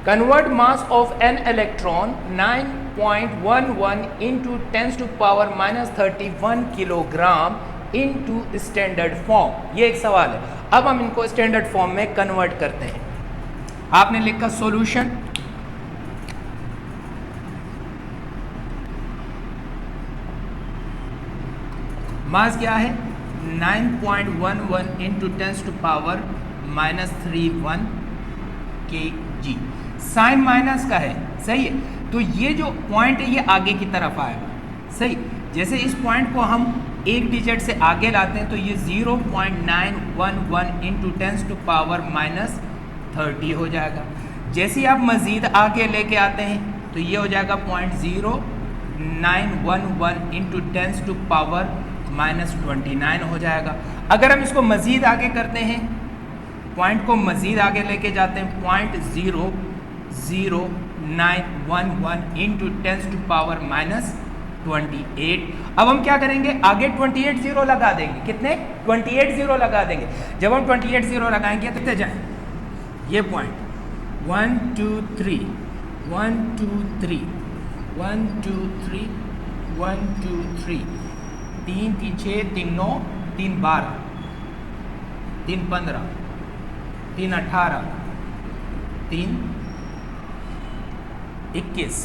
Convert mass of an electron 9.11 into 10⁻31 kilogram into standard form. ये एक सवाल है। अब हम इनको स्टैंडर्ड फॉर्म में कन्वर्ट करते हैं। आपने लिखा सॉल्यूशन, मास क्या है 9.11 इंटू 10⁻31 kg। साइन माइनस का है, सही है। तो ये जो पॉइंट है ये आगे की तरफ आएगा, सही। जैसे इस पॉइंट को हम एक डिजिट से आगे लाते हैं तो ये 0.911 इंटू 10⁻30 हो जाएगा। जैसे ही आप मज़ीद आगे लेके आते हैं तो ये हो जाएगा 0.0911 इंटू 10⁻29 हो जाएगा। अगर हम इसको मज़ीद आगे करते हैं, पॉइंट को मज़ीद आगे लेके जाते हैं 0.00911 इंटू 10⁻28। अब हम क्या करेंगे, आगे 28 जीरो लगा देंगे। कितने 28 जीरो लगा देंगे। जब हम 28 जीरो लगाएंगे तो कितने जाए, ये पॉइंट 1 2 3 1 2 3 1 2 3 1 2 3 3 3 6 3 9 3 12 3 15 3 18 3 21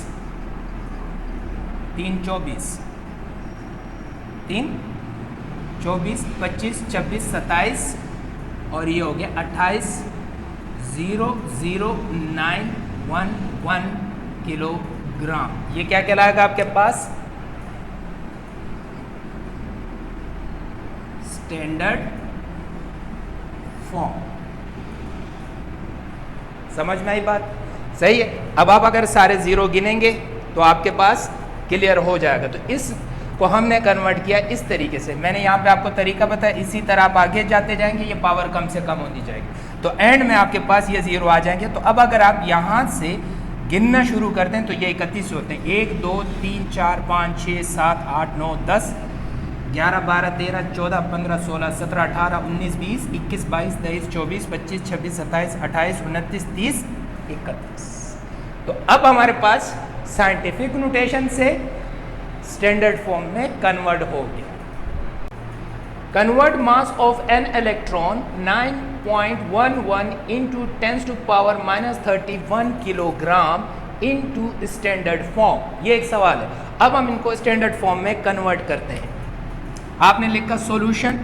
3 24 3 24 25 26 27 और ये हो गया 28 00911 किलोग्राम। ये क्या कहलाएगा आपके पास, स्टैंडर्ड फॉर्म। समझ में आई बात, सही है। अब आप अगर सारे जीरो गिनेंगे तो आपके पास क्लियर हो जाएगा। तो इसको हमने कन्वर्ट किया इस तरीके से। मैंने यहाँ पे आपको तरीका बताया, इसी तरह आप आगे जाते जाएंगे, ये पावर कम से कम होती जाएगी तो एंड में आपके पास ये जीरो आ जाएंगे। तो अब अगर आप यहाँ से गिनना शुरू करते हैं तो ये 31 होते हैं। 1 2 3 4 5 6 7 8 9 10 11 12 13 14 15 16 17 18 19 20 21 22 23 24 25 26 27 28 29 30 31। तो अब हमारे पास साइंटिफिक नोटेशन से स्टैंडर्ड फॉर्म में कन्वर्ट हो गया। Convert mass of an electron 9.11 into 10⁻31 kilogram into standard form. ये एक सवाल है। अब हम इनको स्टैंडर्ड फॉर्म में कन्वर्ट करते हैं। आपने लिखा सॉल्यूशन,